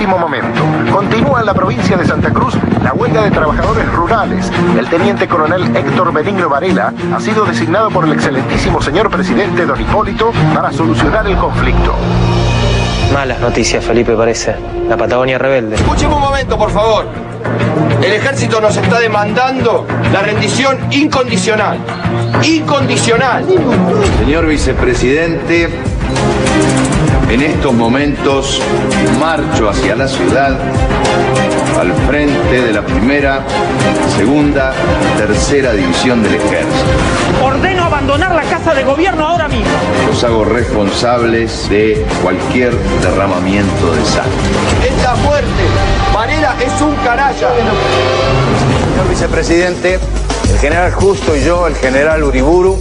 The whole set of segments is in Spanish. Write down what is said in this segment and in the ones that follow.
último momento. Continúa en la provincia de Santa Cruz la huelga de trabajadores rurales. El teniente coronel Héctor Benigno Varela ha sido designado por el excelentísimo señor presidente don Hipólito para solucionar el conflicto. Malas noticias, Felipe, parece. La Patagonia rebelde. Escuchemos un momento, por favor. El ejército nos está demandando la rendición incondicional. Incondicional. Señor vicepresidente, en estos momentos marcho hacia la ciudad al frente de la primera, segunda, tercera división del ejército. Ordeno abandonar la casa de gobierno ahora mismo. Los hago responsables de cualquier derramamiento de sangre. Está fuerte. Varela es un canalla. Señor vicepresidente, el general Justo y yo, el general Uriburu,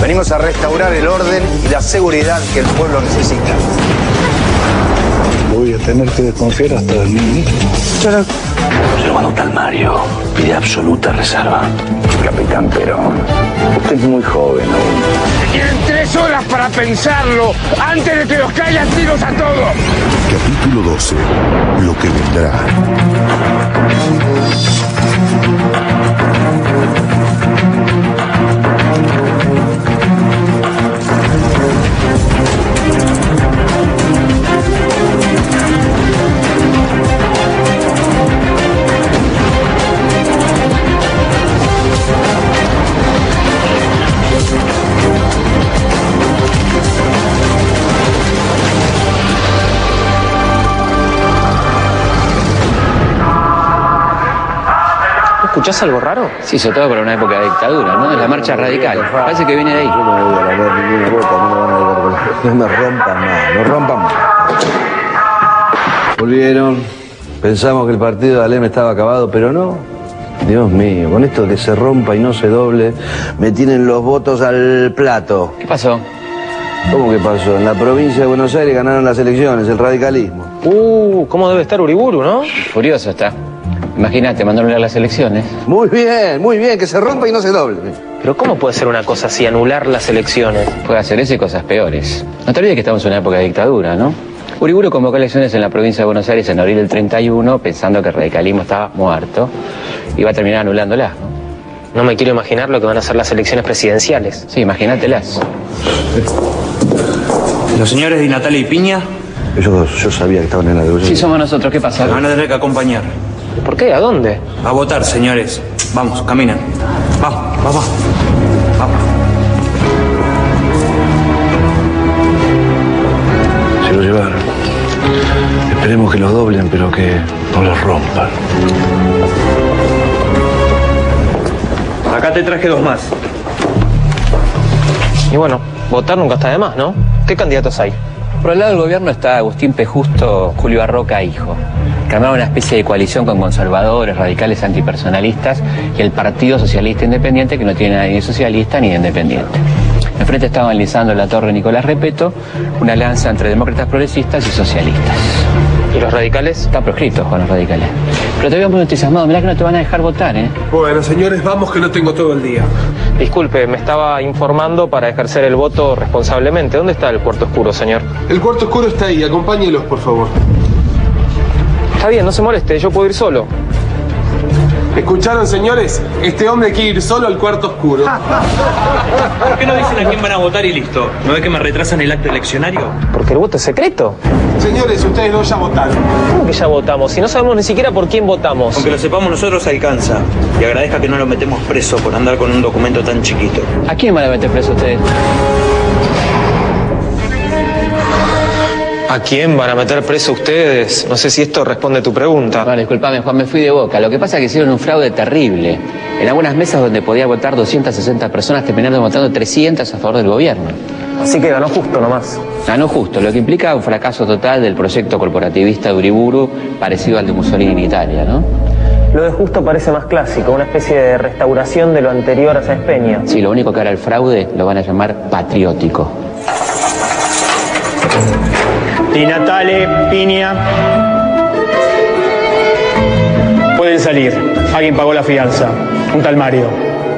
venimos a restaurar el orden y la seguridad que el pueblo necesita. Voy a tener que desconfiar hasta del ministro. Hermano Talmario pide absoluta reserva. Capitán Perón, usted es muy joven aún. Tienen 3 horas para pensarlo antes de que los caigan tiros a todos. Capítulo 12. Lo que vendrá. ¿Escuchás algo raro? Sí, sobre todo para una época de dictadura, ¿no? Es la marcha radical. Parece que viene de ahí. Yo no voy a lamer ninguna bota, no me rompan más, no rompan más. Volvieron, pensamos que el partido de Alem estaba acabado, pero no. Dios mío, con esto que se rompa y no se doble, me tienen los votos al plato. ¿Qué pasó? ¿Cómo que pasó? En la provincia de Buenos Aires ganaron las elecciones, el radicalismo. ¿Cómo debe estar Uriburu, no? Furioso está. Imagínate, mandaron a las elecciones. Muy bien, que se rompa y no se doble. Pero ¿cómo puede ser una cosa así, anular las elecciones? Puede hacer eso y cosas peores. No te olvides que estamos en una época de dictadura, ¿no? Uriburu convocó elecciones en la provincia de Buenos Aires en abril del 31, pensando que el radicalismo estaba muerto. Y va a terminar anulándolas, ¿no? No me quiero imaginar lo que van a ser las elecciones presidenciales. Sí, imagínatelas. ¿Los señores Di Natale y Piña? Yo sabía que estaban en la negociación. Sí, somos nosotros. ¿Qué pasa? Van a tener que acompañar. ¿Por qué? ¿A dónde? A votar, señores. Vamos, caminen. Vamos. Se lo llevaron. Esperemos que los doblen, pero que no los rompan. Acá te traje 2 más. Y bueno, votar nunca está de más, ¿no? ¿Qué candidatos hay? Por el lado del gobierno está Agustín P. Justo, Julio Arroca, hijo, que armaron una especie de coalición con conservadores, radicales, antipersonalistas y el Partido Socialista Independiente, que no tiene nada ni de socialista ni de independiente. Enfrente estaban Lisandro Latorre y Nicolás Repetto, una alianza entre demócratas progresistas y socialistas. ¿Y los radicales? Están proscritos con los radicales. Pero te veo muy entusiasmado, mirá que no te van a dejar votar, ¿eh? Bueno, señores, vamos que no tengo todo el día. Disculpe, me estaba informando para ejercer el voto responsablemente. ¿Dónde está el cuarto oscuro, señor? El cuarto oscuro está ahí, acompáñelos, por favor. Está bien, no se moleste, yo puedo ir solo. ¿Escucharon, señores? Este hombre quiere ir solo al cuarto oscuro. ¿Por qué no dicen a quién van a votar y listo? ¿No ves que me retrasan el acto eleccionario? Porque el voto es secreto. Señores, ustedes dos ya votaron. ¿Cómo que ya votamos? Si no sabemos ni siquiera por quién votamos. Aunque lo sepamos nosotros, alcanza. Y agradezca que no lo metemos preso por andar con un documento tan chiquito. ¿A quién van a meter preso ustedes? ¿A quién van a meter preso ustedes? No sé si esto responde a tu pregunta. Vale, disculpame, Juan, me fui de boca. Lo que pasa es que hicieron un fraude terrible. En algunas mesas donde podía votar 260 personas, terminaron votando 300 a favor del gobierno. Así que ganó justo nomás. Ganó justo, lo que implica un fracaso total del proyecto corporativista de Uriburu, parecido al de Mussolini en Italia, ¿no? Lo de justo parece más clásico, una especie de restauración de lo anterior a Sáenz Peña. Sí, lo único que ahora el fraude lo van a llamar patriótico. Di Natale, Piña. Pueden salir. Alguien pagó la fianza. Un tal Mario.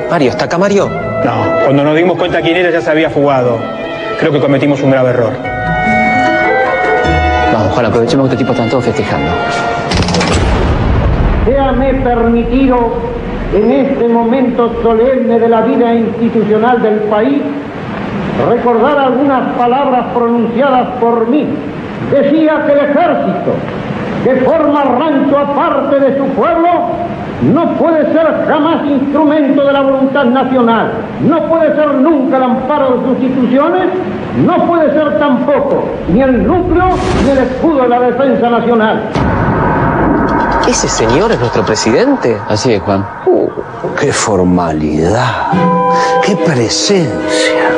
Mario, ¿está acá Mario? No, cuando nos dimos cuenta quién era ya se había fugado. Creo que cometimos un grave error. Vamos. Juan, aprovechemos que este tipo están todos festejando. Séame permitido, en este momento solemne de la vida institucional del país, recordar algunas palabras pronunciadas por mí. Decía que el ejército, que forma rancho aparte de su pueblo, no puede ser jamás instrumento de la voluntad nacional, no puede ser nunca el amparo de sus instituciones, no puede ser tampoco ni el núcleo ni el escudo de la defensa nacional. ¿Ese señor es nuestro presidente? Así es, Juan. ¡Qué formalidad! ¡Qué presencia!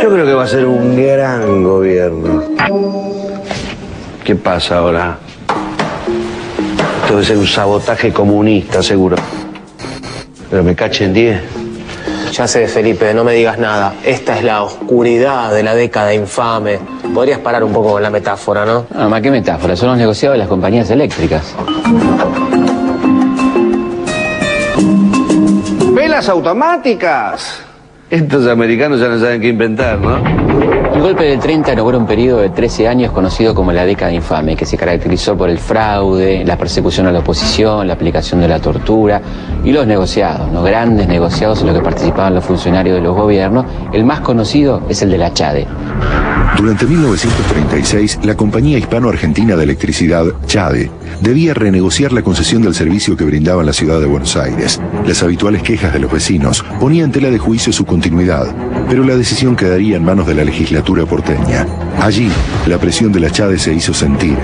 Yo creo que va a ser un gran gobierno. ¿Qué pasa ahora? Esto debe ser un sabotaje comunista, seguro. Pero me cachen 10. Ya sé, Felipe, no me digas nada. Esta es la oscuridad de la década infame. Podrías parar un poco con la metáfora, ¿no? Ah, más que metáfora, son los negociados de las compañías eléctricas. ¡Velas automáticas! Estos americanos ya no saben qué inventar, ¿no? El golpe del 30 inauguró un periodo de 13 años conocido como la década infame, que se caracterizó por el fraude, la persecución a la oposición, la aplicación de la tortura y los negociados, los grandes negociados en los que participaban los funcionarios de los gobiernos. El más conocido es el de la CHADE. Durante 1936, la Compañía Hispano-Argentina de Electricidad, CHADE, debía renegociar la concesión del servicio que brindaba en la ciudad de Buenos Aires. Las habituales quejas de los vecinos ponían en tela de juicio su continuidad, pero la decisión quedaría en manos de la legislatura porteña. Allí, la presión de la CHADE se hizo sentir.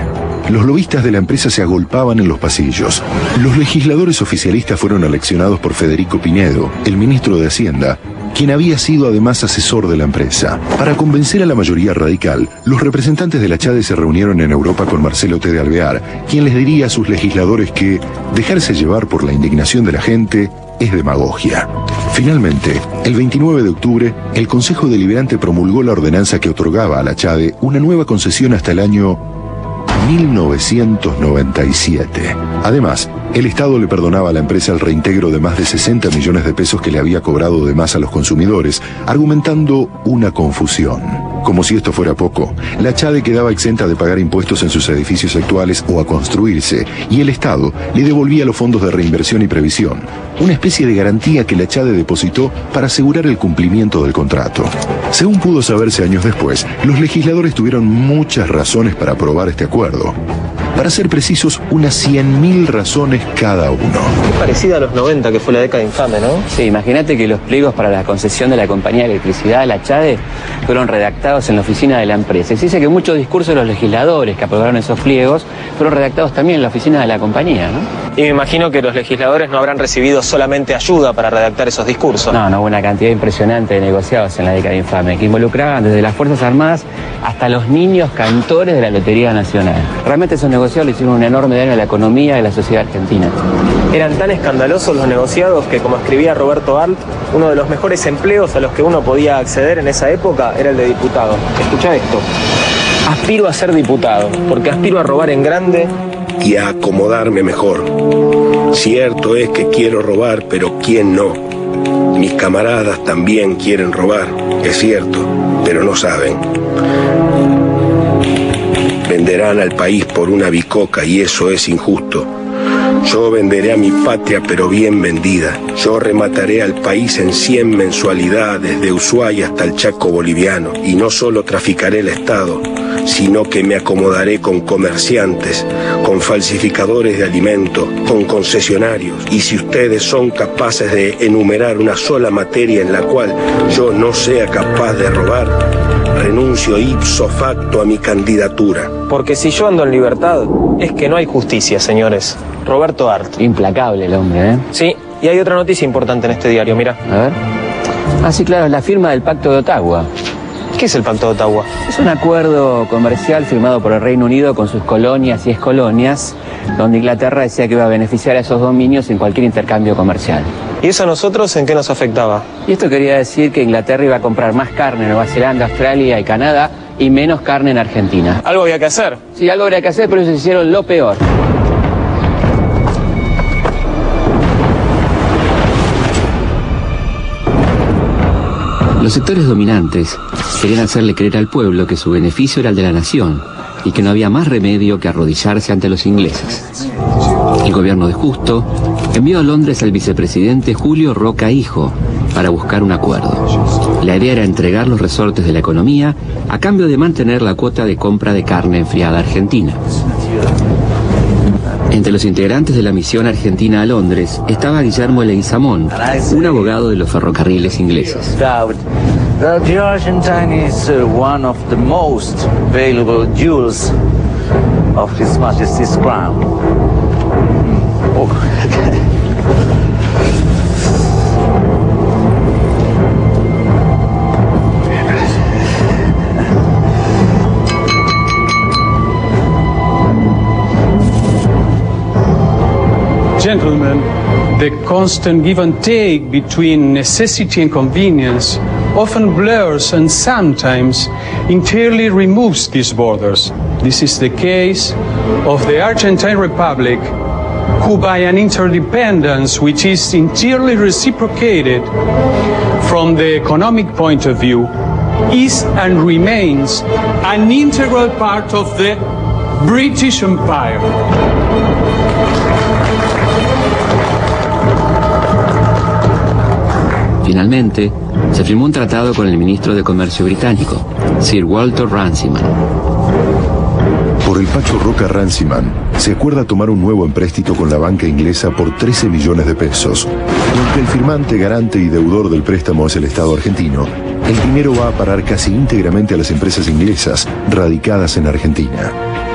Los lobistas de la empresa se agolpaban en los pasillos. Los legisladores oficialistas fueron aleccionados por Federico Pinedo, el ministro de Hacienda, quien había sido además asesor de la empresa. Para convencer a la mayoría radical, los representantes de la CHADE se reunieron en Europa con Marcelo T. de Alvear, quien les diría a sus legisladores que dejarse llevar por la indignación de la gente es demagogia. Finalmente, el 29 de octubre, el Consejo Deliberante promulgó la ordenanza que otorgaba a la CHADE una nueva concesión hasta el año 1997. Además, el Estado le perdonaba a la empresa el reintegro de más de 60 millones de pesos que le había cobrado de más a los consumidores, argumentando una confusión. Como si esto fuera poco, la CHADE quedaba exenta de pagar impuestos en sus edificios actuales o a construirse, y el Estado le devolvía los fondos de reinversión y previsión, una especie de garantía que la CHADE depositó para asegurar el cumplimiento del contrato. Según pudo saberse años después, los legisladores tuvieron muchas razones para aprobar este acuerdo. Para ser precisos, unas 100.000 razones cada uno. Qué parecida a los 90, que fue la década infame, ¿no? Sí, imagínate que los pliegos para la concesión de la compañía de electricidad, la CHADE, fueron redactados en la oficina de la empresa. Y se dice que muchos discursos de los legisladores que aprobaron esos pliegos fueron redactados también en la oficina de la compañía, ¿no? Y me imagino que los legisladores no habrán recibido solamente ayuda para redactar esos discursos. No, hubo una cantidad impresionante de negociados en la década infame, que involucraban desde las Fuerzas Armadas hasta los niños cantores de la Lotería Nacional. Realmente esos negociados le hicieron un enorme daño a la economía de la sociedad argentina. Eran tan escandalosos los negociados que, como escribía Roberto Arlt, uno de los mejores empleos a los que uno podía acceder en esa época era el de diputado. Escuchá esto. Aspiro a ser diputado, porque aspiro a robar en grande y a acomodarme mejor. Cierto es que quiero robar, pero ¿quién no? Mis camaradas también quieren robar, es cierto, pero no saben. Venderán al país por una bicoca y eso es injusto. Yo venderé a mi patria, pero bien vendida. Yo remataré al país en 100 mensualidades, de Ushuaia hasta el Chaco boliviano. Y no solo traficaré el Estado, sino que me acomodaré con comerciantes, con falsificadores de alimentos, con concesionarios. Y si ustedes son capaces de enumerar una sola materia en la cual yo no sea capaz de robar, renuncio ipso facto a mi candidatura. Porque si yo ando en libertad, es que no hay justicia, señores. Roberto Arlt. Implacable el hombre, ¿eh? Sí, y hay otra noticia importante en este diario, mira. A ver. Ah, sí, claro, es la firma del Pacto de Ottawa. ¿Qué es el Pacto de Ottawa? Es un acuerdo comercial firmado por el Reino Unido con sus colonias y excolonias, donde Inglaterra decía que iba a beneficiar a esos dominios en cualquier intercambio comercial. ¿Y eso a nosotros en qué nos afectaba? Y esto quería decir que Inglaterra iba a comprar más carne en Nueva Zelanda, Australia y Canadá y menos carne en Argentina. Algo había que hacer. Sí, algo había que hacer, pero ellos hicieron lo peor. Los sectores dominantes querían hacerle creer al pueblo que su beneficio era el de la nación, y que no había más remedio que arrodillarse ante los ingleses. El gobierno de Justo envió a Londres al vicepresidente Julio Roca Hijo para buscar un acuerdo. La idea era entregar los resortes de la economía a cambio de mantener la cuota de compra de carne enfriada argentina. Entre los integrantes de la misión argentina a Londres estaba Guillermo Leguizamón, un abogado de los ferrocarriles ingleses. The Argentine is one of the most valuable jewels of His Majesty's crown. Oh. Gentlemen, the constant give and take between necessity and convenience often blurs and sometimes entirely removes these borders. This is the case of the Argentine Republic, who by an interdependence which is entirely reciprocated from the economic point of view, is and remains an integral part of the British Empire. Finalmente, se firmó un tratado con el ministro de Comercio británico, Sir Walter Runciman. Por el Pacho Roca Runciman, se acuerda tomar un nuevo empréstito con la banca inglesa por 13 millones de pesos. Y aunque el firmante, garante y deudor del préstamo es el Estado argentino, el dinero va a parar casi íntegramente a las empresas inglesas radicadas en Argentina.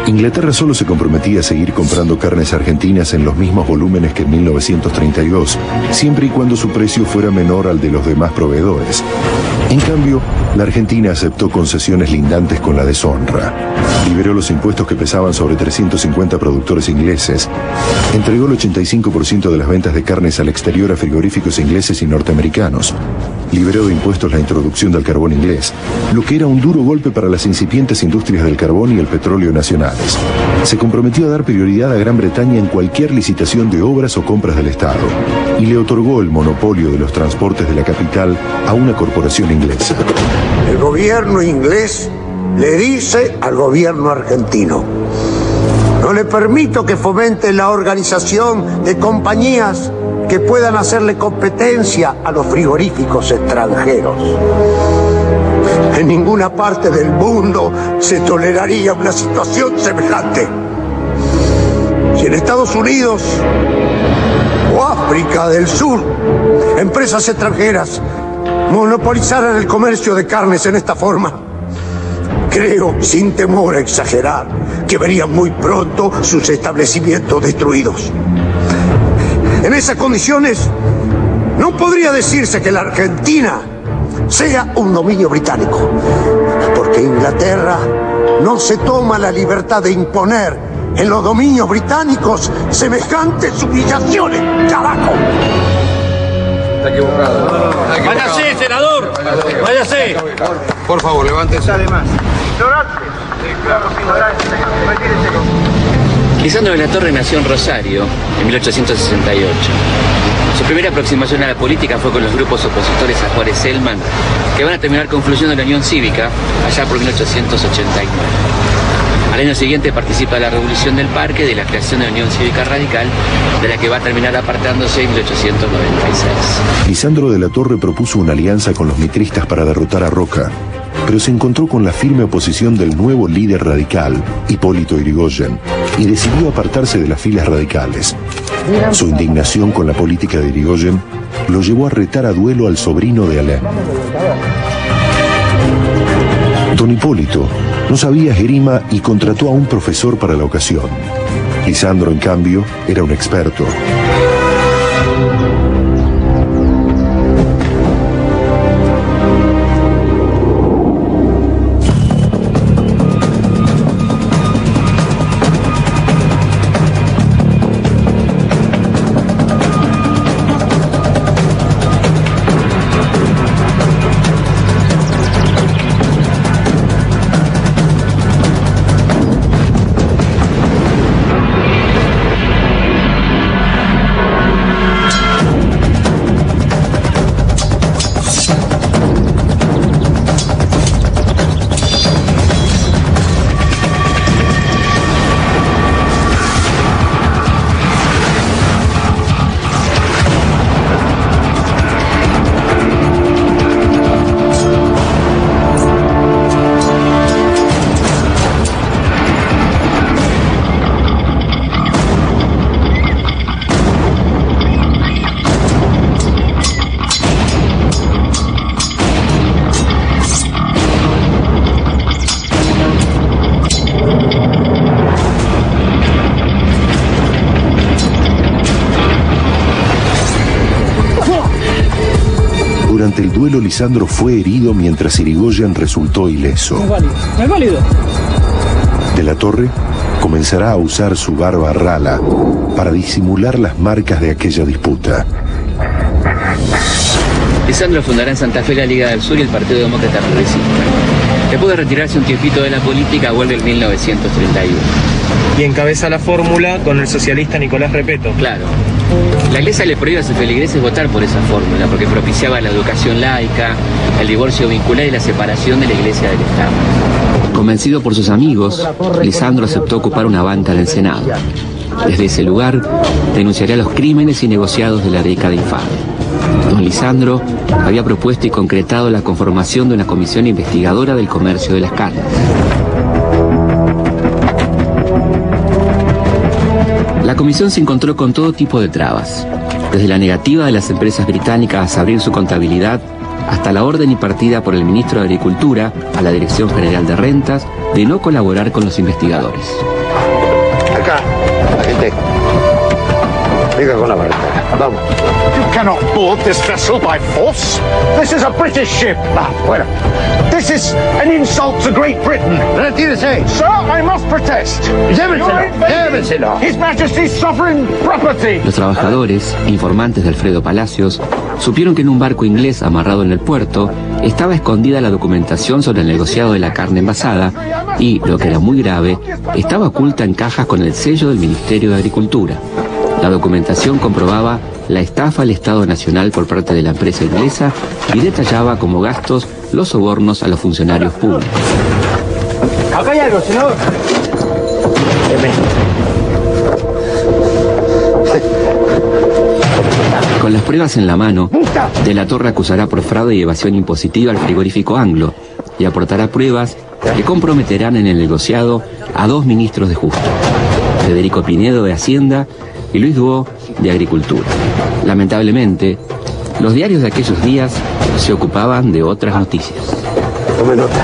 Inglaterra solo se comprometía a seguir comprando carnes argentinas en los mismos volúmenes que en 1932, siempre y cuando su precio fuera menor al de los demás proveedores. En cambio, la Argentina aceptó concesiones lindantes con la deshonra. Liberó los impuestos que pesaban sobre 350 productores ingleses. Entregó el 85% de las ventas de carnes al exterior a frigoríficos ingleses y norteamericanos. Liberó de impuestos la introducción del carbón inglés, lo que era un duro golpe para las incipientes industrias del carbón y el petróleo nacionales. Se comprometió a dar prioridad a Gran Bretaña en cualquier licitación de obras o compras del Estado, y le otorgó el monopolio de los transportes de la capital a una corporación inglesa. El gobierno inglés le dice al gobierno argentino: no le permito que fomente la organización de compañías que puedan hacerle competencia a los frigoríficos extranjeros. En ninguna parte del mundo se toleraría una situación semejante. Si en Estados Unidos o África del Sur empresas extranjeras monopolizaran el comercio de carnes en esta forma, creo, sin temor a exagerar, que verían muy pronto sus establecimientos destruidos. En esas condiciones, no podría decirse que la Argentina sea un dominio británico, porque Inglaterra no se toma la libertad de imponer en los dominios británicos semejantes humillaciones. ¡Carajo! Está equivocado. ¡Váyase, senador! ¡Váyase! Por favor, levántese. Además. Lisandro de la Torre nació en Rosario en 1868. Su primera aproximación a la política fue con los grupos opositores a Juárez Selman, que van a terminar confluyendo en la Unión Cívica allá por 1889. Al año siguiente participa de la Revolución del Parque, de la creación de la Unión Cívica Radical, de la que va a terminar apartándose en 1896. Lisandro de la Torre propuso una alianza con los mitristas para derrotar a Roca, pero se encontró con la firme oposición del nuevo líder radical, Hipólito Yrigoyen, y decidió apartarse de las filas radicales. Su indignación con la política de Yrigoyen lo llevó a retar a duelo al sobrino de Alem. Don Hipólito no sabía esgrima y contrató a un profesor para la ocasión. Lisandro, en cambio, era un experto. Durante el duelo, Lisandro fue herido mientras Irigoyen resultó ileso. No es válido. De la Torre comenzará a usar su barba rala para disimular las marcas de aquella disputa. Lisandro fundará en Santa Fe la Liga del Sur y el Partido Demócrata Progresista. Después de retirarse un tiempito de la política, vuelve en 1931. Y encabeza la fórmula con el socialista Nicolás Repetto. Claro. La Iglesia le prohíbe a sus feligreses votar por esa fórmula, porque propiciaba la educación laica, el divorcio vincular y la separación de la Iglesia del Estado. Convencido por sus amigos, Lisandro aceptó ocupar una banca en el Senado. Desde ese lugar, denunciaría los crímenes y negociados de la década infame. Don Lisandro había propuesto y concretado la conformación de una comisión investigadora del comercio de las carnes. La comisión se encontró con todo tipo de trabas, desde la negativa de las empresas británicas a abrir su contabilidad, hasta la orden impartida por el ministro de Agricultura a la Dirección General de Rentas de no colaborar con los investigadores. Acá, agente. Venga con la barca. Vamos. You cannot board this vessel by force. This is a British ship. Fuera. This is an insult to Great Britain. Retírese. Sir, I must protest. Llévenselo. His Majesty's sovereign property. Los trabajadores, informantes de Alfredo Palacios, supieron que en un barco inglés amarrado en el puerto estaba escondida la documentación sobre el negociado de la carne envasada y, lo que era muy grave, estaba oculta en cajas con el sello del Ministerio de Agricultura. La documentación comprobaba la estafa al Estado Nacional por parte de la empresa inglesa y detallaba como gastos los sobornos a los funcionarios públicos. Acá hay algo, senador. Con las pruebas en la mano, De la Torre acusará por fraude y evasión impositiva al frigorífico Anglo y aportará pruebas que comprometerán en el negociado a dos ministros de Justo, Federico Pinedo de Hacienda y Luis Duó de Agricultura. Lamentablemente, los diarios de aquellos días se ocupaban de otras noticias. Tome nota.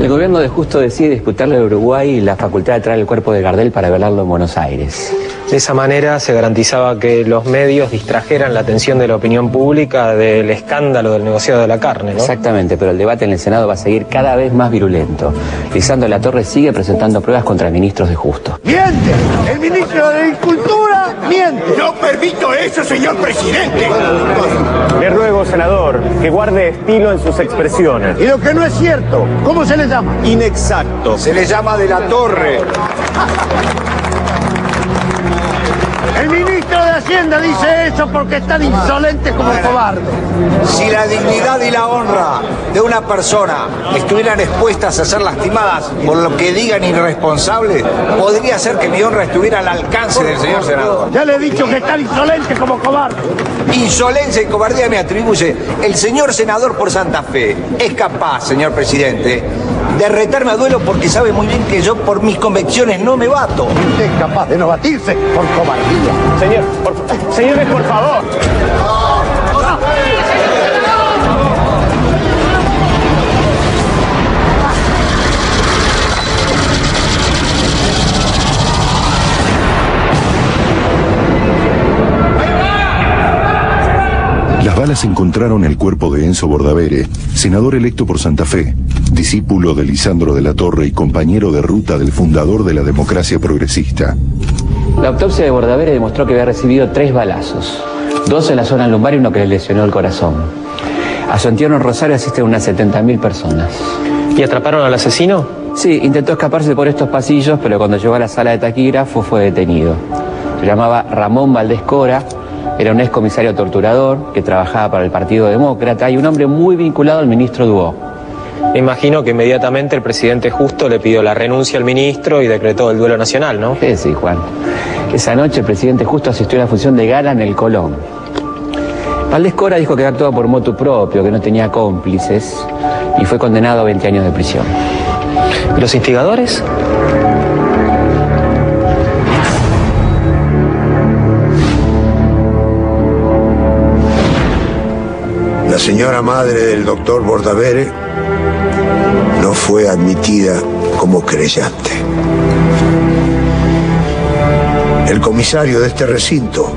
El gobierno de Justo decide disputarle a Uruguay la facultad de traer el cuerpo de Gardel para velarlo en Buenos Aires. De esa manera se garantizaba que los medios distrajeran la atención de la opinión pública del escándalo del negociado de la carne, ¿no? Exactamente, pero el debate en el Senado va a seguir cada vez más virulento. Lisandro de la Torre sigue presentando pruebas contra ministros de Justo. ¡Miente! El ministro de Agricultura miente. No permito eso, señor presidente. Le ruego, senador, que guarde estilo en sus expresiones. Y lo que no es cierto, ¿cómo se le llama? Inexacto. Se le llama de la Torre. El ministro de Hacienda dice eso porque es tan insolente como cobarde. Si la dignidad y la honra de una persona estuvieran expuestas a ser lastimadas por lo que digan irresponsables, podría ser que mi honra estuviera al alcance del señor senador. Ya le he dicho que es tan insolente como cobarde. Insolencia y cobardía me atribuye el señor senador por Santa Fe. Es capaz, señor presidente, de retarme a duelo porque sabe muy bien que yo por mis convicciones no me bato. Usted es capaz de no batirse por cobardía. Señores, por favor. Las balas encontraron el cuerpo de Enzo Bordavere, senador electo por Santa Fe, discípulo de Lisandro de la Torre y compañero de ruta del fundador de la democracia progresista. La autopsia de Bordavere demostró que había recibido 3 balazos, 2 en la zona lumbar y uno que le lesionó el corazón. A su entierro en Rosario asisten unas 70.000 personas. ¿Y atraparon al asesino? Sí, intentó escaparse por estos pasillos, pero cuando llegó a la sala de taquígrafo fue detenido. Se llamaba Ramón Valdés Cora, era un excomisario torturador que trabajaba para el Partido Demócrata y un hombre muy vinculado al ministro Duó. Imagino que inmediatamente el presidente Justo le pidió la renuncia al ministro y decretó el duelo nacional, ¿no? Sí, Juan. Esa noche el presidente Justo asistió a la función de gala en el Colón. Valdés Cora dijo que actuaba por motu propio, que no tenía cómplices y fue condenado a 20 años de prisión. ¿Y los instigadores? La señora madre del doctor Bordavere no fue admitida como creyente. El comisario de este recinto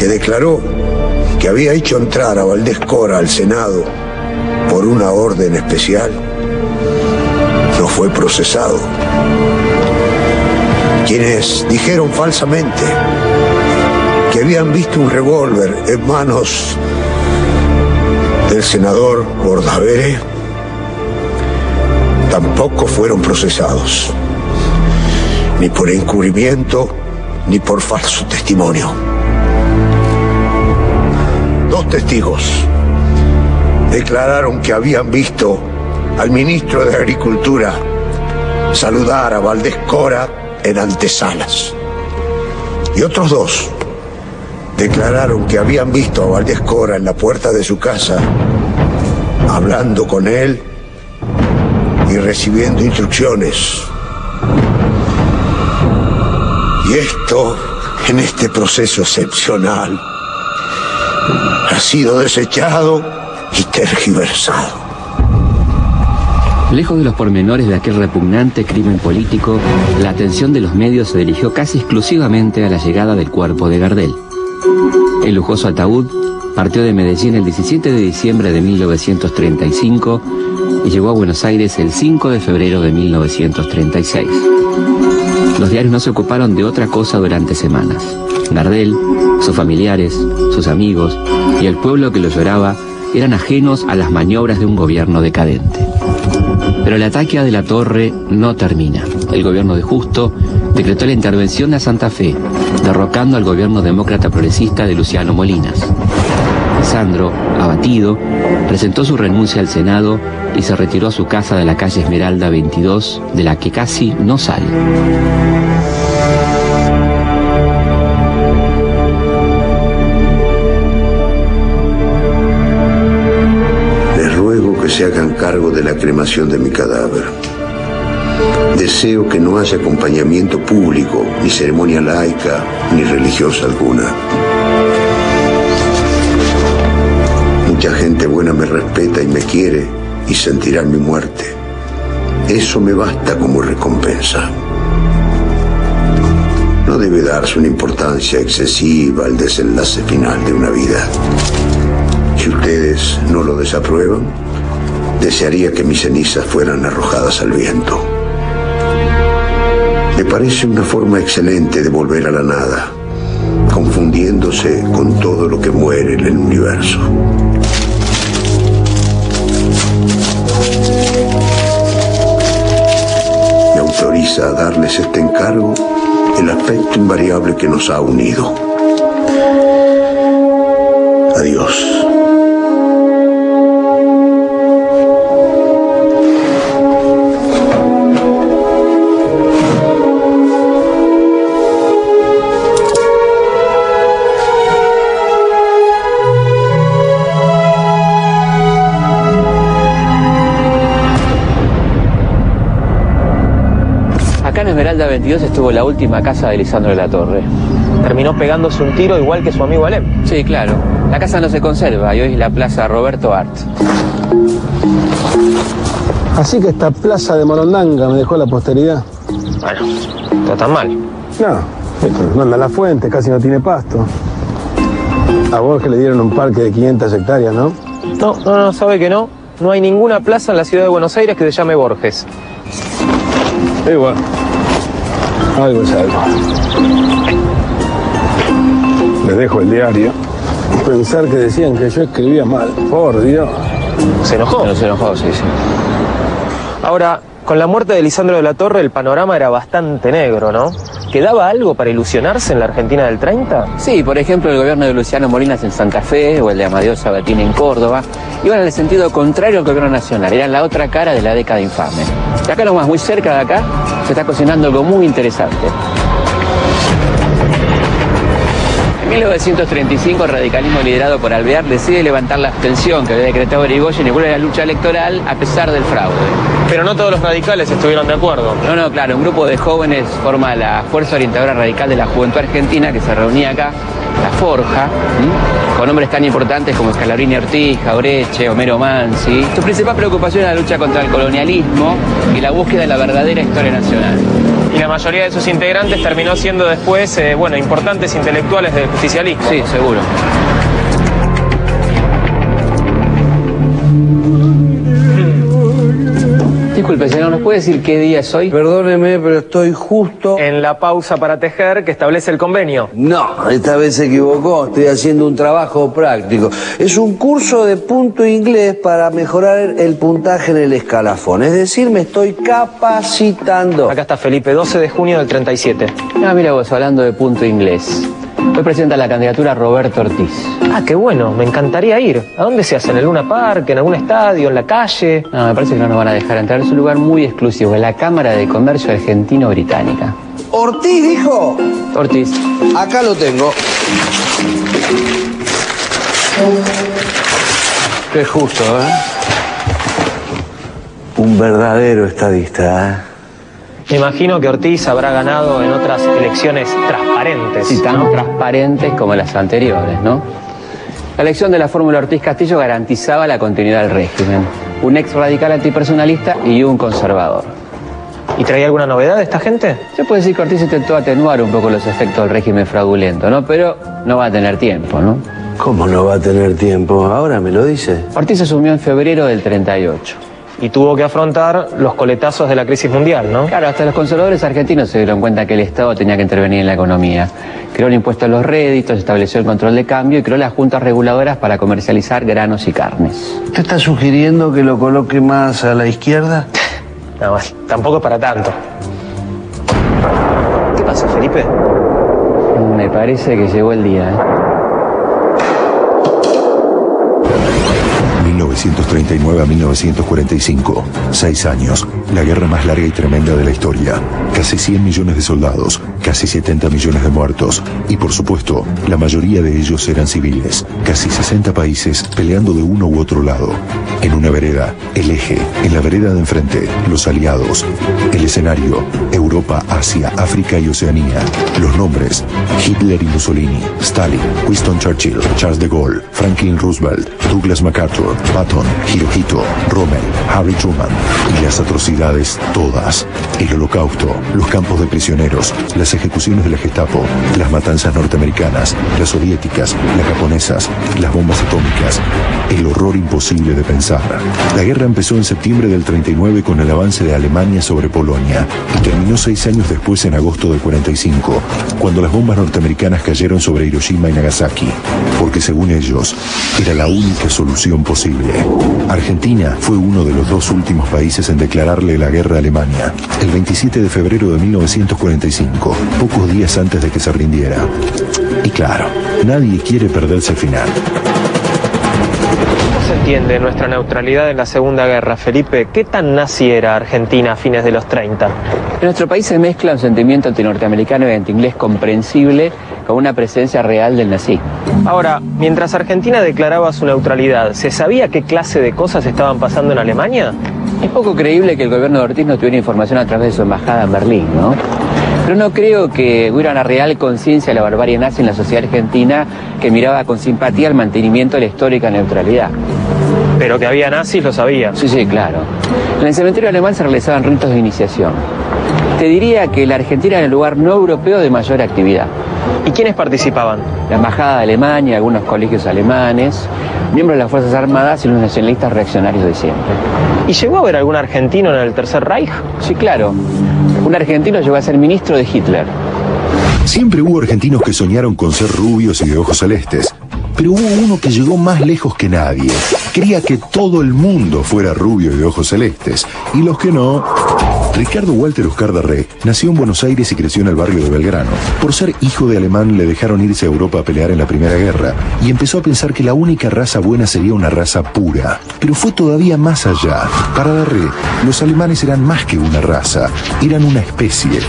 que declaró que había hecho entrar a Valdés Cora al Senado por una orden especial, no fue procesado. Quienes dijeron falsamente que habían visto un revólver en manos del senador Bordavere tampoco fueron procesados, ni por encubrimiento ni por falso testimonio. 2 testigos declararon que habían visto al ministro de Agricultura saludar a Valdés Cora en antesalas. Y otros 2 declararon que habían visto a Valdés Cora en la puerta de su casa, hablando con él y recibiendo instrucciones. Y esto, en este proceso excepcional, ha sido desechado y tergiversado. Lejos de los pormenores de aquel repugnante crimen político, la atención de los medios se dirigió casi exclusivamente a la llegada del cuerpo de Gardel. El lujoso ataúd partió de Medellín el 17 de diciembre de 1935 y llegó a Buenos Aires el 5 de febrero de 1936. Los diarios no se ocuparon de otra cosa durante semanas. Gardel, sus familiares, sus amigos y el pueblo que lo lloraba eran ajenos a las maniobras de un gobierno decadente. Pero el ataque a De la Torre no termina. El gobierno de Justo decretó la intervención de Santa Fe, derrocando al gobierno demócrata progresista de Luciano Molinas. Sandro, abatido, presentó su renuncia al Senado y se retiró a su casa de la calle Esmeralda 22, de la que casi no sale. Se hagan cargo de la cremación de mi cadáver. Deseo que no haya acompañamiento público, ni ceremonia laica, ni religiosa alguna. Mucha gente buena me respeta y me quiere y sentirán mi muerte. Eso me basta como recompensa. No debe darse una importancia excesiva al desenlace final de una vida. Si ustedes no lo desaprueban, desearía que mis cenizas fueran arrojadas al viento. Me parece una forma excelente de volver a la nada, confundiéndose con todo lo que muere en el universo. Me autoriza a darles este encargo el aspecto invariable que nos ha unido. Adiós. Acá en Esmeralda 22 estuvo la última casa de Lisandro de la Torre. Terminó pegándose un tiro igual que su amigo Alem. Sí, claro. La casa no se conserva y hoy es la plaza Roberto Art. Así que esta plaza de Morondanga me dejó la posteridad. Bueno, no está tan mal. No anda la fuente, casi no tiene pasto. A Borges le dieron un parque de 500 hectáreas, ¿no? No, sabe que no. No hay ninguna plaza en la ciudad de Buenos Aires que se llame Borges. Igual. Algo es algo. Les dejo el diario. Pensar que decían que yo escribía mal. Por Dios. ¿Se enojó? Se enojó, sí. Ahora, con la muerte de Lisandro de la Torre, el panorama era bastante negro, ¿no? ¿Quedaba algo para ilusionarse en la Argentina del 30? Sí, por ejemplo, el gobierno de Luciano Molinas en Santa Fe o el de Amadeo Sabatini en Córdoba iban en el sentido contrario al gobierno nacional. Eran la otra cara de la década infame. Y acá nomás, muy cerca de acá, se está cocinando algo muy interesante. En 1935, el radicalismo liderado por Alvear decide levantar la abstención que había decretado Irigoyen y vuelve a la lucha electoral a pesar del fraude. Pero no todos los radicales estuvieron de acuerdo. No, claro, un grupo de jóvenes forma la Fuerza Orientadora Radical de la Juventud Argentina, que se reunía acá, la Forja, con hombres tan importantes como Scalabrini Ortiz, Jaureche, Homero Mansi. Su principal preocupación era la lucha contra el colonialismo y la búsqueda de la verdadera historia nacional. Y la mayoría de sus integrantes terminó siendo después, importantes intelectuales del justicialismo. Sí, seguro. Disculpe, señor, ¿nos puede decir qué día es hoy? Perdóneme, pero estoy justo... En la pausa para tejer que establece el convenio. No, esta vez se equivocó. Estoy haciendo un trabajo práctico. Es un curso de punto inglés para mejorar el puntaje en el escalafón. Es decir, me estoy capacitando. Acá está Felipe, 12 de junio del 37. Ah, mira vos, hablando de punto inglés. Hoy presenta la candidatura Roberto Ortiz. Ah, qué bueno, me encantaría ir. ¿A dónde se hace? ¿En el Luna Park? ¿En algún estadio? ¿En la calle? No, me parece que no nos van a dejar entrar. Es un lugar muy exclusivo, en la Cámara de Comercio Argentino-Británica. ¿Ortiz dijo? Ortiz. Acá lo tengo. Qué justo, ¿eh? Un verdadero estadista, ¿eh? Me imagino que Ortiz habrá ganado en otras elecciones transparentes. Sí, tan transparentes como las anteriores, ¿no? La elección de la fórmula Ortiz-Castillo garantizaba la continuidad del régimen. Un ex radical antipersonalista y un conservador. ¿Y traía alguna novedad de esta gente? Se puede decir que Ortiz intentó atenuar un poco los efectos del régimen fraudulento, ¿no? Pero no va a tener tiempo, ¿no? ¿Cómo no va a tener tiempo? Ahora me lo dice. Ortiz asumió en febrero del 38. Y tuvo que afrontar los coletazos de la crisis mundial, ¿no? Claro, hasta los conservadores argentinos se dieron cuenta que el Estado tenía que intervenir en la economía. Creó el impuesto a los réditos, estableció el control de cambio y creó las juntas reguladoras para comercializar granos y carnes. ¿Usted está sugiriendo que lo coloque más a la izquierda? No, tampoco es para tanto. ¿Qué pasa, Felipe? Me parece que llegó el día, ¿eh? 1939 a 1945. 6 años. La guerra más larga y tremenda de la historia. Casi 100 millones de soldados, casi 70 millones de muertos. Y por supuesto, la mayoría de ellos eran civiles. Casi 60 países peleando de uno u otro lado. En una vereda, el eje. En la vereda de enfrente, los aliados. El escenario, Europa, Asia, África y Oceanía. Los nombres, Hitler y Mussolini, Stalin, Winston Churchill, Charles de Gaulle, Franklin Roosevelt, Douglas MacArthur, Patton, Hirohito, Rommel, Harry Truman. Y las atrocidades todas. El holocausto, los campos de prisioneros, las ejecuciones de la Gestapo, las matanzas norteamericanas, las soviéticas, las japonesas, las bombas atómicas. El horror imposible de pensar. La guerra empezó en septiembre del 39 con el avance de Alemania sobre Polonia y terminó 6 años después en agosto del 45, cuando las bombas norteamericanas cayeron sobre Hiroshima y Nagasaki, porque según ellos, era la única solución posible. Argentina fue uno de los 2 últimos países en declararle la guerra a Alemania, el 27 de febrero de 1945, pocos días antes de que se rindiera. Y claro, nadie quiere perderse el final. ¿Cómo se entiende nuestra neutralidad en la Segunda Guerra, Felipe? ¿Qué tan nazi era Argentina a fines de los 30? En nuestro país se mezcla un sentimiento antinorteamericano y antiinglés comprensible con una presencia real del nazismo. Ahora, mientras Argentina declaraba su neutralidad, ¿se sabía qué clase de cosas estaban pasando en Alemania? Es poco creíble que el gobierno de Ortiz no tuviera información a través de su embajada en Berlín, ¿no? Pero no creo que hubiera una real conciencia de la barbarie nazi en la sociedad argentina que miraba con simpatía el mantenimiento de la histórica neutralidad. Pero que había nazis lo sabía. Sí, sí, claro. En el cementerio alemán se realizaban ritos de iniciación. Te diría que la Argentina era el lugar no europeo de mayor actividad. ¿Y quiénes participaban? La embajada de Alemania, algunos colegios alemanes, miembros de las Fuerzas Armadas y los nacionalistas reaccionarios de siempre. ¿Y llegó a haber algún argentino en el Tercer Reich? Sí, claro. Un argentino llegó a ser ministro de Hitler. Siempre hubo argentinos que soñaron con ser rubios y de ojos celestes. Pero hubo uno que llegó más lejos que nadie. Quería que todo el mundo fuera rubio y de ojos celestes. Y los que no... Ricardo Walter Oscar Darré nació en Buenos Aires y creció en el barrio de Belgrano. Por ser hijo de alemán le dejaron irse a Europa a pelear en la Primera Guerra y empezó a pensar que la única raza buena sería una raza pura. Pero fue todavía más allá. Para Darré, los alemanes eran más que una raza, eran una especie.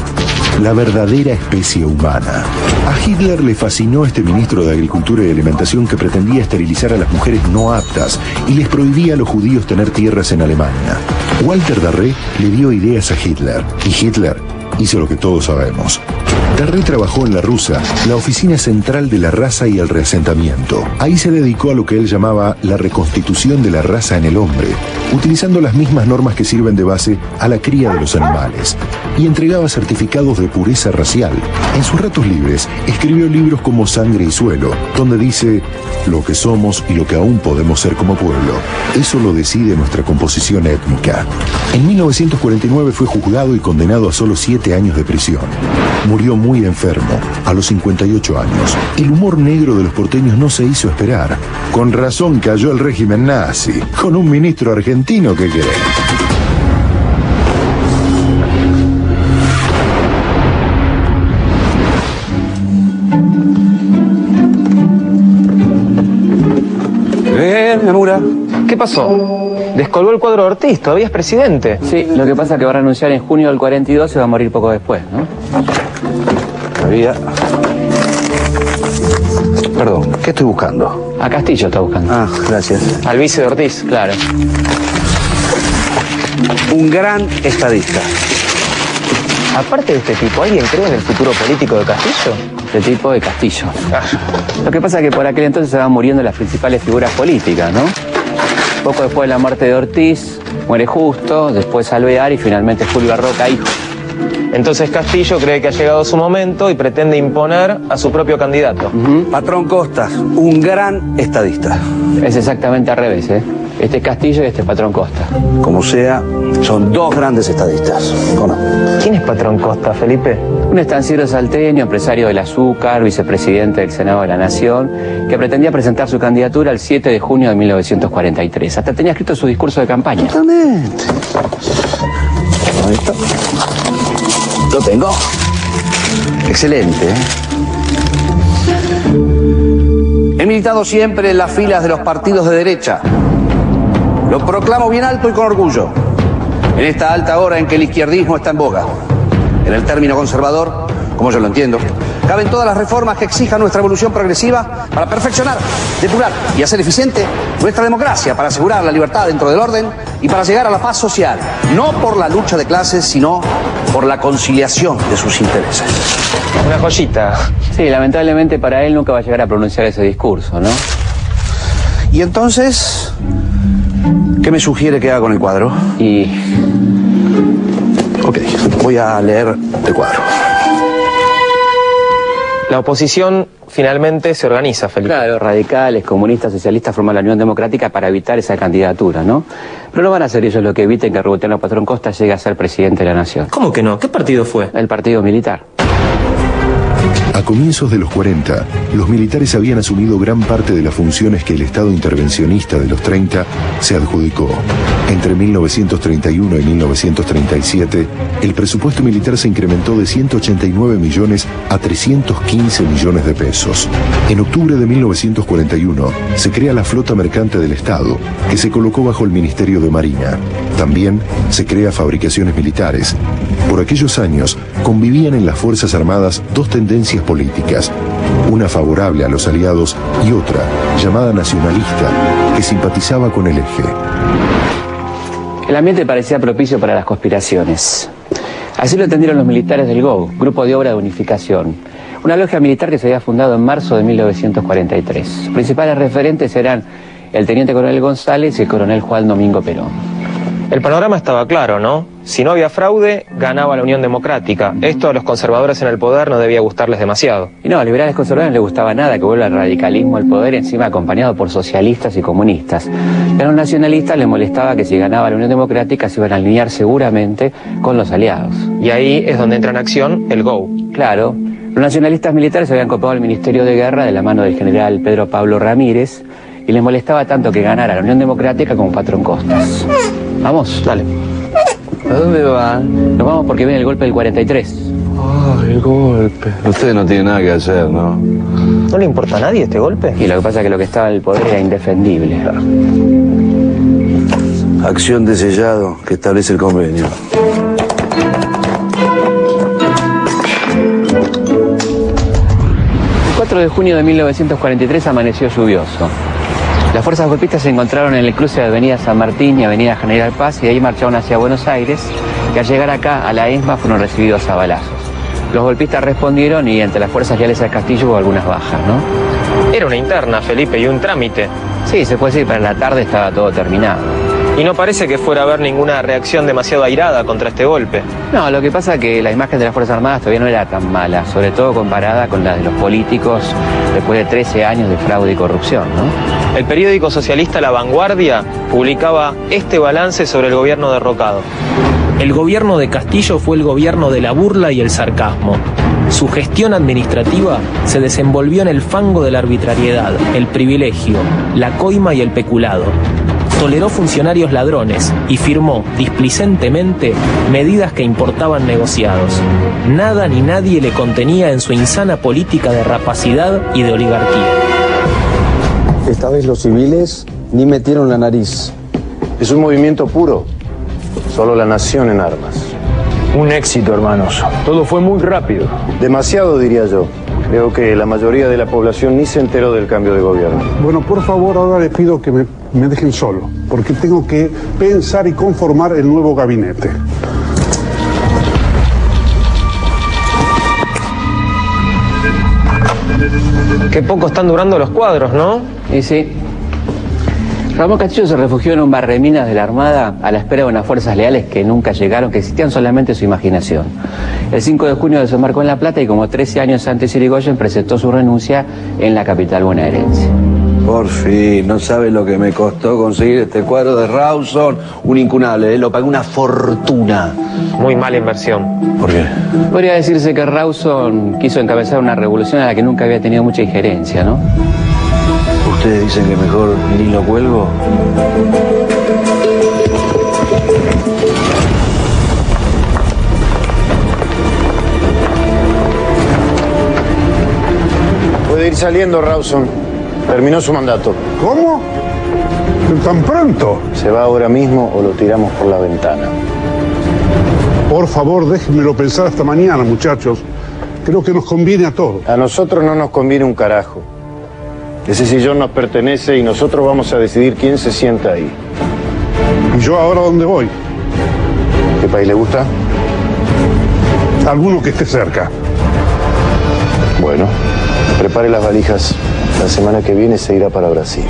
la verdadera especie humana. A Hitler le fascinó este ministro de Agricultura y Alimentación que pretendía esterilizar a las mujeres no aptas y les prohibía a los judíos tener tierras en Alemania. Walter Darré le dio ideas a Hitler y Hitler hizo lo que todos sabemos. Darré trabajó en la Rusa, la oficina central de la raza y el reasentamiento. Ahí se dedicó a lo que él llamaba la reconstitución de la raza en el hombre, utilizando las mismas normas que sirven de base a la cría de los animales, y entregaba certificados de pureza racial. En sus ratos libres escribió libros como Sangre y Suelo, donde dice: lo que somos y lo que aún podemos ser como pueblo, eso lo decide nuestra composición étnica. En 1949 fue juzgado y condenado a solo 7 años de prisión. Murió muy enfermo, a los 58 años. El humor negro de los porteños no se hizo esperar. Con razón cayó el régimen nazi, con un ministro argentino que querés. Mura. ¿Qué pasó? Descolgó el cuadro de Ortiz, todavía es presidente. Sí, lo que pasa es que va a renunciar en junio del 42 y va a morir poco después, ¿no? Había... Perdón, ¿qué estoy buscando? A Castillo está buscando. Ah, gracias. Al vice de Ortiz, claro. Un gran estadista. Aparte de este tipo, ¿alguien cree en el futuro político de Castillo? Este tipo de Castillo. Lo que pasa es que por aquel entonces se van muriendo las principales figuras políticas, ¿no? Poco después de la muerte de Ortiz, muere Justo, después Alvear y finalmente Julio Arroca, hijo. Entonces Castillo cree que ha llegado su momento y pretende imponer a su propio candidato. Patrón Costas, un gran estadista. Es exactamente al revés, ¿eh? Este es Castillo y este es Patrón Costa. Como sea, son dos grandes estadistas, ¿o no? ¿Quién es Patrón Costa, Felipe? Un estanciero salteño, empresario del azúcar, vicepresidente del Senado de la Nación, que pretendía presentar su candidatura el 7 de junio de 1943. Hasta tenía escrito su discurso de campaña. Totalmente. Ahí está. Lo tengo. Excelente, ¿eh? He militado siempre en las filas de los partidos de derecha. Lo proclamo bien alto y con orgullo. En esta alta hora en que el izquierdismo está en boga. En el término conservador, como yo lo entiendo, caben todas las reformas que exijan nuestra evolución progresiva para perfeccionar, depurar y hacer eficiente nuestra democracia, para asegurar la libertad dentro del orden y para llegar a la paz social, no por la lucha de clases, sino por la conciliación de sus intereses. Una joyita. Sí, lamentablemente para él nunca va a llegar a pronunciar ese discurso, ¿no? Y entonces, ¿qué me sugiere que haga con el cuadro? Ok, voy a leer el cuadro. La oposición finalmente se organiza, Felipe. Claro, radicales, comunistas, socialistas forman la Unión Democrática para evitar esa candidatura, ¿no? Pero no van a ser ellos los que eviten que Roberto Patrón Costa llegue a ser presidente de la Nación. ¿Cómo que no? ¿Qué partido fue? El Partido Militar. A comienzos de los 40, los militares habían asumido gran parte de las funciones que el Estado intervencionista de los 30 se adjudicó. Entre 1931 y 1937, el presupuesto militar se incrementó de 189 millones a 315 millones de pesos. En octubre de 1941, se crea la Flota Mercante del Estado, que se colocó bajo el Ministerio de Marina. También se crea Fabricaciones Militares. Por aquellos años, convivían en las Fuerzas Armadas dos tendencias políticas, una favorable a los aliados y otra, llamada nacionalista, que simpatizaba con el eje. El ambiente parecía propicio para las conspiraciones. Así lo entendieron los militares del GO, Grupo de Obra de Unificación, una logia militar que se había fundado en marzo de 1943. Sus principales referentes eran el teniente coronel González y el coronel Juan Domingo Perón. El panorama estaba claro, ¿no? Si no había fraude, ganaba la Unión Democrática. Esto a los conservadores en el poder no debía gustarles demasiado. Y no, a los liberales conservadores no les gustaba nada que vuelva el radicalismo al poder, encima acompañado por socialistas y comunistas. Y a los nacionalistas les molestaba que si ganaba la Unión Democrática se iban a alinear seguramente con los aliados. Y ahí es donde entra en acción el GO. Claro. Los nacionalistas militares habían copado el Ministerio de Guerra de la mano del general Pedro Pablo Ramírez y les molestaba tanto que ganara la Unión Democrática como Patrón Costas. Vamos, dale. ¿A dónde van? Nos vamos porque viene el golpe del 43. Ay, el golpe. Ustedes no tienen nada que hacer, ¿no? ¿No le importa a nadie este golpe? Y lo que pasa es que lo que estaba en el poder era indefendible. Acción de sellado que establece el convenio. 4 de junio de 1943 amaneció lluvioso. Las fuerzas golpistas se encontraron en el cruce de Avenida San Martín y Avenida General Paz y de ahí marcharon hacia Buenos Aires, y al llegar acá, a la ESMA, fueron recibidos a balazos. Los golpistas respondieron y entre las fuerzas leales al Castillo hubo algunas bajas, ¿no? Era una interna, Felipe, y un trámite. Sí, se puede decir, para la tarde estaba todo terminado. Y no parece que fuera a haber ninguna reacción demasiado airada contra este golpe. No, lo que pasa es que la imagen de las Fuerzas Armadas todavía no era tan mala, sobre todo comparada con la de los políticos después de 13 años de fraude y corrupción, ¿no? El periódico socialista La Vanguardia publicaba este balance sobre el gobierno derrocado. El gobierno de Castillo fue el gobierno de la burla y el sarcasmo. Su gestión administrativa se desenvolvió en el fango de la arbitrariedad, el privilegio, la coima y el peculado. Toleró funcionarios ladrones y firmó displicentemente medidas que importaban negociados. Nada ni nadie le contenía en su insana política de rapacidad y de oligarquía. Esta vez los civiles ni metieron la nariz. Es un movimiento puro. Solo la nación en armas. Un éxito, hermanos. Todo fue muy rápido. Demasiado, diría yo. Creo que la mayoría de la población ni se enteró del cambio de gobierno. Bueno, por favor, ahora les pido que me dejen solo, porque tengo que pensar y conformar el nuevo gabinete. Qué poco están durando los cuadros, ¿no? Y sí. Ramón Castillo se refugió en un barreminas de la Armada a la espera de unas fuerzas leales que nunca llegaron, que existían solamente en su imaginación. El 5 de junio desembarcó en La Plata y como 13 años antes Irigoyen presentó su renuncia en la capital bonaerense. Por fin, no sabe lo que me costó conseguir este cuadro de Rawson, un incunable, lo pagué una fortuna. Muy mala inversión. ¿Por qué? Podría decirse que Rawson quiso encabezar una revolución a la que nunca había tenido mucha injerencia, ¿no? ¿Ustedes dicen que mejor ni lo cuelgo? Puede ir saliendo, Rawson. Terminó su mandato. ¿Cómo? ¿Tan pronto? Se va ahora mismo o lo tiramos por la ventana. Por favor, déjenmelo pensar hasta mañana, muchachos. Creo que nos conviene a todos. A nosotros no nos conviene un carajo. Ese sillón nos pertenece y nosotros vamos a decidir quién se sienta ahí. ¿Y yo ahora dónde voy? ¿Qué país le gusta? Alguno que esté cerca. Bueno, prepare las valijas. La semana que viene se irá para Brasil.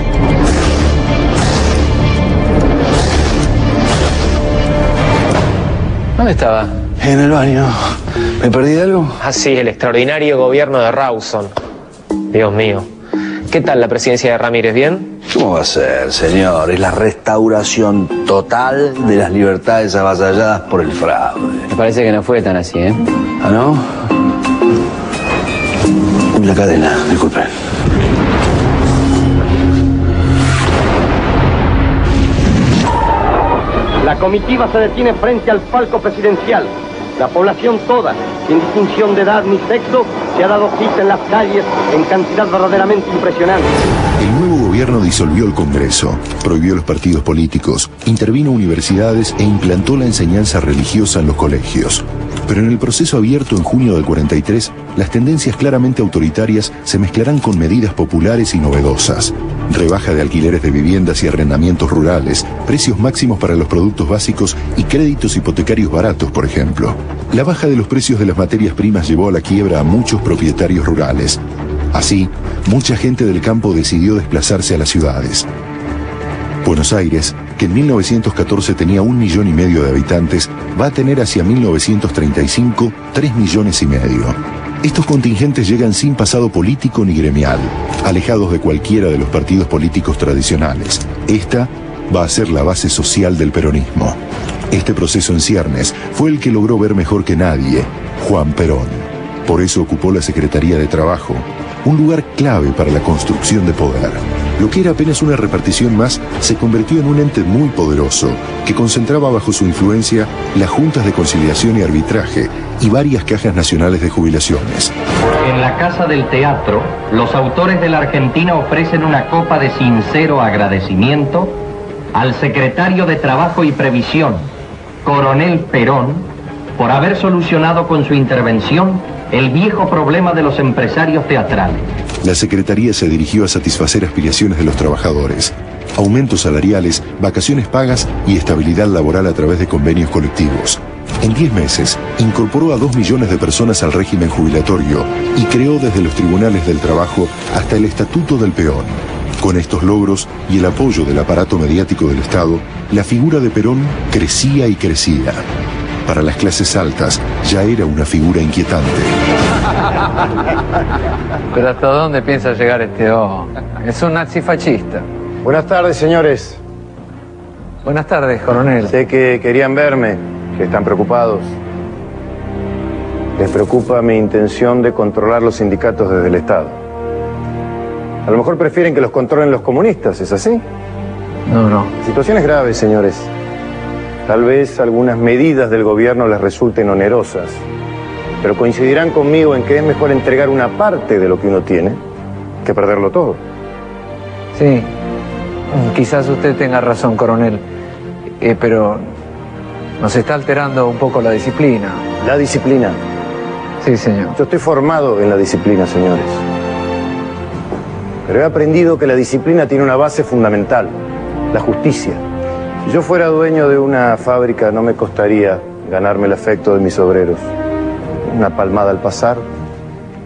¿Dónde estaba? En el baño. ¿Me perdí de algo? Ah, sí, el extraordinario gobierno de Rawson. Dios mío. ¿Qué tal la presidencia de Ramírez? ¿Bien? ¿Cómo va a ser, señor? Es la restauración total de las libertades avasalladas por el fraude. Me parece que no fue tan así, ¿eh? ¿Ah, no? La cadena, disculpen. La comitiva se detiene frente al palco presidencial. La población toda, sin distinción de edad ni sexo, se ha dado cita en las calles en cantidad verdaderamente impresionante. El nuevo gobierno disolvió el Congreso, prohibió los partidos políticos, intervino universidades e implantó la enseñanza religiosa en los colegios. Pero en el proceso abierto en junio del 43, las tendencias claramente autoritarias se mezclarán con medidas populares y novedosas. Rebaja de alquileres de viviendas y arrendamientos rurales, precios máximos para los productos básicos y créditos hipotecarios baratos, por ejemplo. La baja de los precios de las materias primas llevó a la quiebra a muchos propietarios rurales. Así, mucha gente del campo decidió desplazarse a las ciudades. Buenos Aires, que en 1914 tenía 1,5 millones de habitantes, va a tener hacia 1935 3,5 millones. Estos contingentes llegan sin pasado político ni gremial, alejados de cualquiera de los partidos políticos tradicionales. Esta va a ser la base social del peronismo. Este proceso en ciernes fue el que logró ver mejor que nadie Juan Perón. Por eso ocupó la Secretaría de Trabajo, un lugar clave para la construcción de poder. Lo que era apenas una repartición más se convirtió en un ente muy poderoso que concentraba bajo su influencia las juntas de conciliación y arbitraje y varias cajas nacionales de jubilaciones. En la Casa del Teatro, los autores de la Argentina ofrecen una copa de sincero agradecimiento al secretario de Trabajo y Previsión, Coronel Perón, por haber solucionado con su intervención el viejo problema de los empresarios teatrales. La Secretaría se dirigió a satisfacer aspiraciones de los trabajadores. Aumentos salariales, vacaciones pagas y estabilidad laboral a través de convenios colectivos. En 10 meses, incorporó a 2 millones de personas al régimen jubilatorio y creó desde los tribunales del trabajo hasta el Estatuto del Peón. Con estos logros y el apoyo del aparato mediático del Estado, la figura de Perón crecía y crecía. Para las clases altas, ya era una figura inquietante. Pero ¿hasta dónde piensa llegar este hombre? Es un nazifascista. Buenas tardes, señores. Buenas tardes, coronel. Sé que querían verme, que están preocupados. Les preocupa mi intención de controlar los sindicatos desde el Estado. A lo mejor prefieren que los controlen los comunistas, ¿es así? No. La situación es grave, señores. Tal vez algunas medidas del gobierno les resulten onerosas, pero coincidirán conmigo en que es mejor entregar una parte de lo que uno tiene que perderlo todo. Sí, quizás usted tenga razón, coronel, pero nos está alterando un poco la disciplina. ¿La disciplina? Sí, señor. Yo estoy formado en la disciplina, señores. Pero he aprendido que la disciplina tiene una base fundamental, la justicia. Si yo fuera dueño de una fábrica, no me costaría ganarme el afecto de mis obreros. Una palmada al pasar,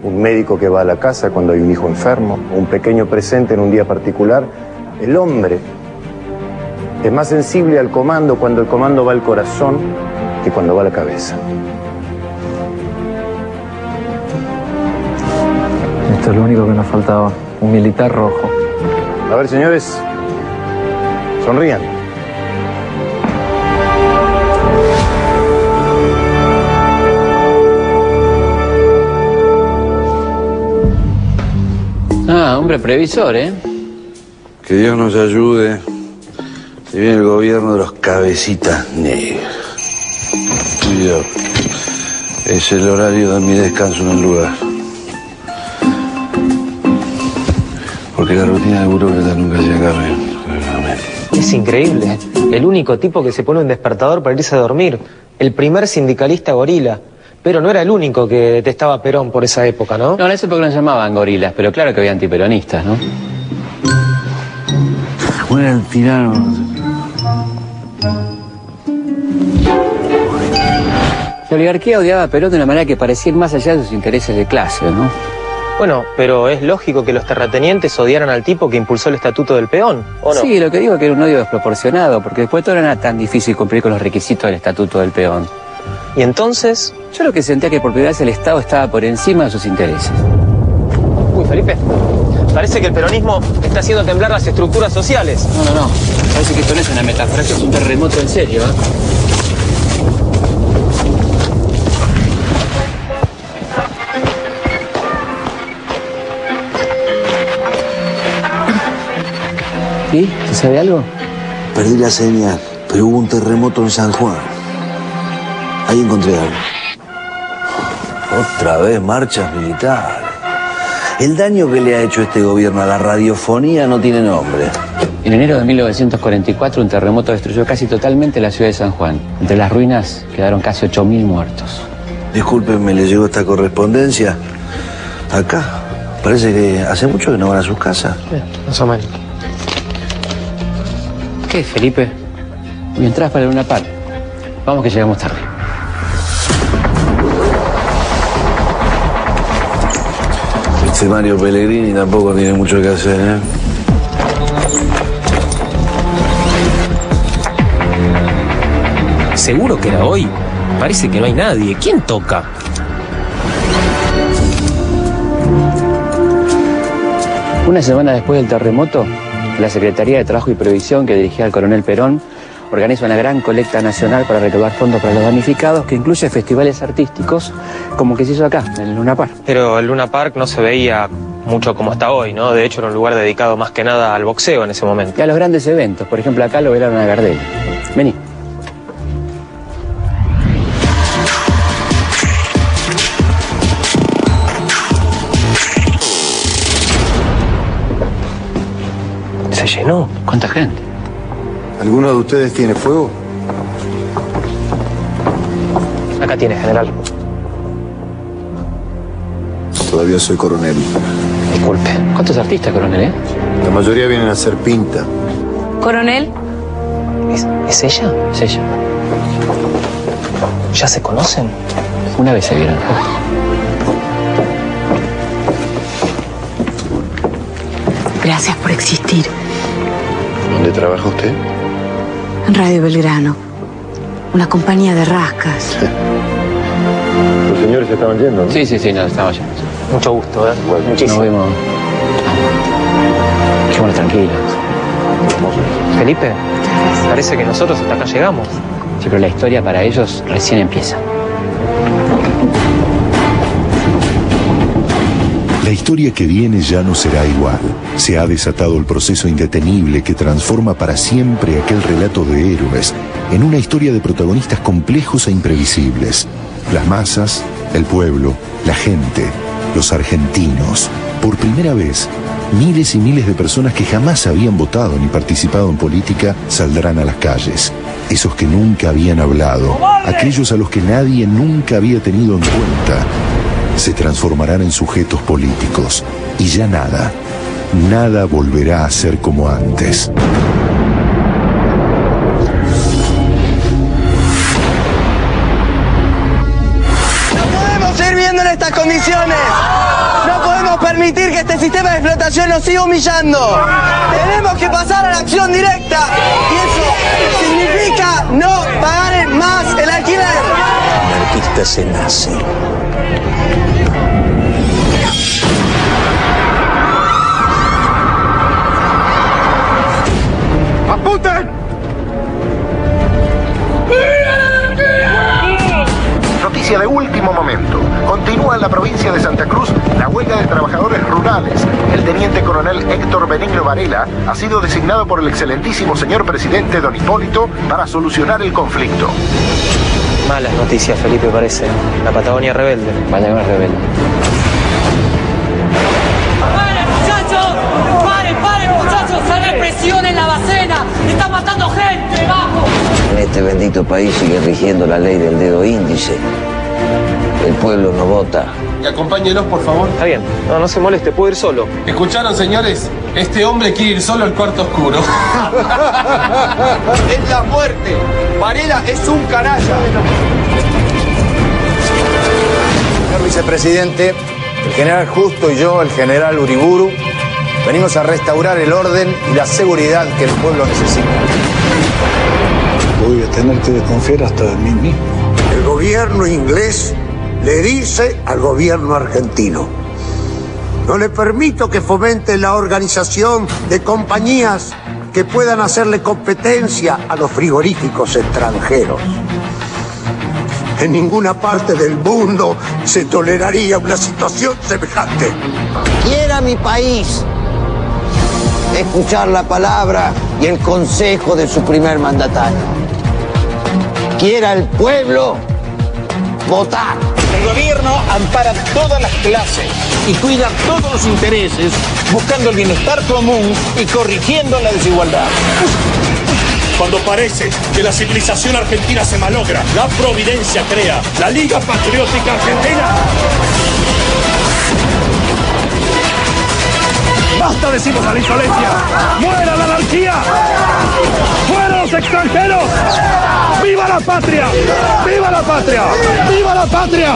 un médico que va a la casa cuando hay un hijo enfermo, un pequeño presente en un día particular. El hombre es más sensible al comando cuando el comando va al corazón que cuando va a la cabeza. Esto es lo único que nos faltaba, un militar rojo. A ver, señores, sonrían. Ah, hombre previsor, ¿eh? Que Dios nos ayude. Se viene el gobierno de los cabecitas negras. Cuidado. Es el horario de mi descanso en el lugar. Porque la rutina de burócrata nunca se acabe. Es increíble. El único tipo que se pone un despertador para irse a dormir. El primer sindicalista gorila. Pero no era el único que detestaba a Perón por esa época, ¿no? No, en esa época no se llamaban gorilas, pero claro que había antiperonistas, ¿no? Bueno, el tirano. La oligarquía odiaba a Perón de una manera que parecía ir más allá de sus intereses de clase, ¿no? Bueno, pero es lógico que los terratenientes odiaran al tipo que impulsó el Estatuto del Peón, ¿o no? Sí, lo que digo es que era un odio desproporcionado, porque después todo no era tan difícil cumplir con los requisitos del Estatuto del Peón. ¿Y entonces? Yo lo que sentía que por primera vez el Estado estaba por encima de sus intereses. Uy, Felipe, parece que el peronismo está haciendo temblar las estructuras sociales. No. Parece que esto no es una metáfora, esto es un terremoto en serio, ¿eh? ¿Sí? ¿Se sabe algo? Perdí la señal, pero hubo un terremoto en San Juan. Ahí encontré algo. Otra vez marchas militares. El daño que le ha hecho este gobierno a la radiofonía no tiene nombre. En enero de 1944 un terremoto destruyó casi totalmente la ciudad de San Juan. Entre las ruinas quedaron casi 8.000 muertos. Discúlpenme, ¿le llegó esta correspondencia? Acá. Parece que hace mucho que no van a sus casas. Más o menos. ¿Qué, Felipe? Mi entrada para el Luna Park. Vamos que llegamos tarde. Este Mario Pellegrini tampoco tiene mucho que hacer, ¿eh? ¿Seguro que era hoy? Parece que no hay nadie. ¿Quién toca? Una semana después del terremoto, la Secretaría de Trabajo y Previsión, que dirigía el coronel Perón, organiza una gran colecta nacional para recaudar fondos para los damnificados, que incluye festivales artísticos, como que se hizo acá, en el Luna Park. Pero el Luna Park no se veía mucho como está hoy, ¿no? De hecho, era un lugar dedicado más que nada al boxeo en ese momento. Y a los grandes eventos. Por ejemplo, acá lo velaron a Gardel. Vení. Se llenó. ¿Cuánta gente? ¿Alguno de ustedes tiene fuego? Acá tiene, general. Todavía soy coronel. Disculpe, ¿cuántos artistas, coronel, La mayoría vienen a hacer pinta. ¿Coronel? ¿Es ella? Es ella. ¿Ya se conocen? Una vez se vieron. Gracias por existir. ¿Dónde trabaja usted? En Radio Belgrano. Una compañía de rascas. Los señores se estaban yendo, ¿no? Sí, nos estamos yendo. Mucho gusto, ¿eh? Bueno, muchísimo. Nos vemos. Qué bueno, tranquilos. Felipe, parece que nosotros hasta acá llegamos. Sí, pero la historia para ellos recién empieza. La historia que viene ya no será igual. Se ha desatado el proceso indetenible que transforma para siempre aquel relato de héroes en una historia de protagonistas complejos e imprevisibles. Las masas, el pueblo, la gente, los argentinos. Por primera vez, miles y miles de personas que jamás habían votado ni participado en política saldrán a las calles. Esos que nunca habían hablado, aquellos a los que nadie nunca había tenido en cuenta, se transformarán en sujetos políticos y ya nada volverá a ser como antes. No podemos seguir viviendo en estas condiciones. No podemos permitir que este sistema de explotación nos siga humillando. Tenemos que pasar a la acción directa y eso significa no pagar más el alquiler. Anarquista se nace. ¡Apunten! Noticia de último momento. Continúa en la provincia de Santa Cruz la huelga de trabajadores rurales. El teniente coronel Héctor Benigno Varela ha sido designado por el excelentísimo señor presidente don Hipólito para solucionar el conflicto. Malas noticias, Felipe, parece. La Patagonia rebelde. Patagonia rebelde. ¡Paren, muchachos! ¡Se represión en la Bacena! ¡Están matando gente! ¡Vamos! En este bendito país sigue rigiendo la ley del dedo índice. El pueblo no vota. Y acompáñenos, por favor. Está bien, no se moleste, puedo ir solo. ¿Escucharon, señores? Este hombre quiere ir solo al cuarto oscuro. Es la muerte. Varela es un canalla. Señor vicepresidente, el general Justo y yo, el general Uriburu, venimos a restaurar el orden y la seguridad que el pueblo necesita. Voy a tener que desconfiar hasta de mí mismo. El gobierno inglés le dice al gobierno argentino: no le permito que fomente la organización de compañías que puedan hacerle competencia a los frigoríficos extranjeros. En ninguna parte del mundo se toleraría una situación semejante. Quiera mi país escuchar la palabra y el consejo de su primer mandatario. Quiera el pueblo votar. El gobierno ampara todas las clases y cuida todos los intereses, buscando el bienestar común y corrigiendo la desigualdad. Cuando parece que la civilización argentina se malogra, la Providencia crea la Liga Patriótica Argentina. ¡Basta, decimos, a la insolencia! ¡Muera la anarquía! ¡Fuera los extranjeros! ¡Viva la patria! ¡Viva la patria! ¡Viva la patria!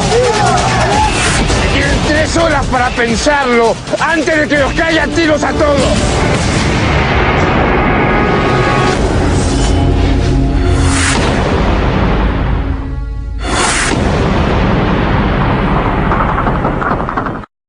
Tienen 3 horas para pensarlo antes de que nos caigan tiros a todos.